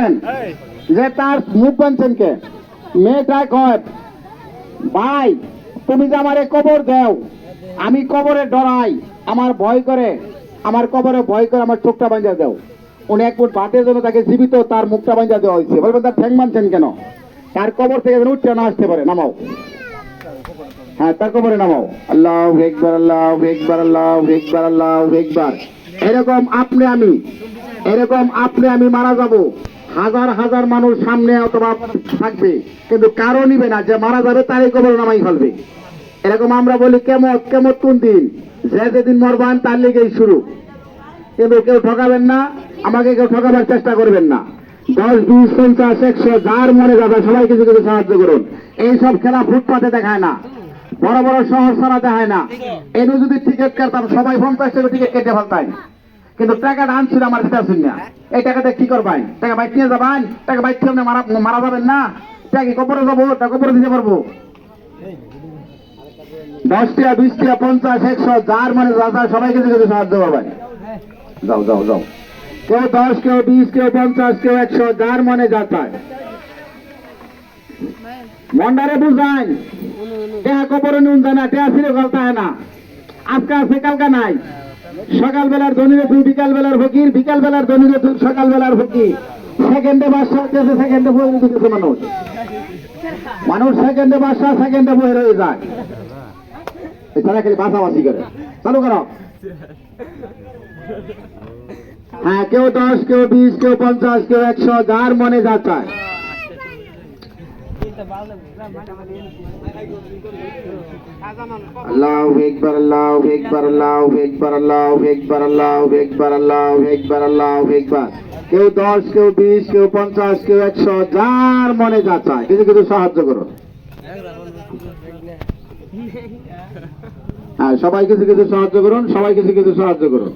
বলেন যে তার মুখ বানছেন কে? মেয়েটা কয় ভাই তুমি যে আমারে কবর দাও, আমি কবরে ডরাই, আমার ভয় করে, আমার কবরে ভয় করে আমার চোখটা বাঁধা দাও। উনি এক ফুট ভাতের জন্য তাকে জীবিত তার মুখটা বাঁধা দেওয়া হয়েছে। বলবেন তার ঠ্যাং মানছেন কেন? তার কবর থেকে যেন উঠতে না আসতে পারে, নামাও। হ্যাঁ, তার কবরে নামাও। আল্লাহু আকবার, আল্লাহু আকবার, আল্লাহু আকবার, আল্লাহু আকবার। এরকম আপনি আমি মারা যাব, হাজার হাজার মানুষ সামনে অথবা থাকবে, কিন্তু কারো নিবে না, যে মারা যাবে তারই কবর নামাই ফেলবে। এরকম আমরা বলি কেমত। কেমত কোন দিন? যে যেদিন মরবান তার লেগেই শুরু। কিন্তু কেউ ঠকাবেন না, আমাকে কেউ ঠকাবার চেষ্টা করবেন না। 10, 20, 50, 100 যার মনে যাবে সবাই কিছু কিছু সাহায্য করুন। এইসব খেলা ফুটপাতে দেখায় না, বড় বড় শহর ছাড়া দেখায় না। এনে যদি টিকিট কাটতাম সবাই 50 টাকা টিকিট কেটে ফেলতাম, কিন্তু টাকাটা আনছিল আমার ভিতরে শুন না। এই টাকাতে কি করবেন? টাকা বাইক নিয়ে যাবেন, টাকা বাইক নিয়ে মারা যাবেন না, টাকা কি কবরে যাবো, টাকা কবরে দিতে পারবো। 10 টাকা, 20 টাকা, 50, 100 যার মানে যা সবাই কিছু কিছু সাহায্য করবেন। যাও যাও যাও, কেউ 10, কেউ 20, কেউ 50, কেউ 100 যার মনে যা চায়। মন্ডারে বুঝান টেহা কবরে নুন যায় না, টেহা ছিল গলতা হয় না। আজকে আছে কালকা নাই। সকালবেলার ধনীরে তুই বিকালবেলার ফকির, বিকালবেলার ধনীরে তুই সকালবেলার ফকির। সেকেন্ডে বাদশা হচ্ছে, সেকেন্ডে বই দিতেছে মানুষ। মানুষ সেকেন্ডে বাদশা, সেকেন্ডে বই রয়ে যায়। এছাড়া খালি বাসাবাসি করে। চালু করো। হ্যাঁ, কেউ 10, কেউ 20, কেউ 50, কেউ 100 যার মনে যা চায়। আল্লাহু আকবার, আল্লাহু আকবার, আল্লাহু আকবার, আল্লাহু আকবার, আল্লাহু আকবার, আল্লাহু আকবার, আল্লাহু আকবার। কেউ 10, কেউ 20, কেউ 50, কেউ 100 যার মনে যা চায় কিছু কিছু সাহায্য করুন। হ্যাঁ, সবাই কিছু কিছু সাহায্য করুন, সবাই কিছু কিছু সাহায্য করুন।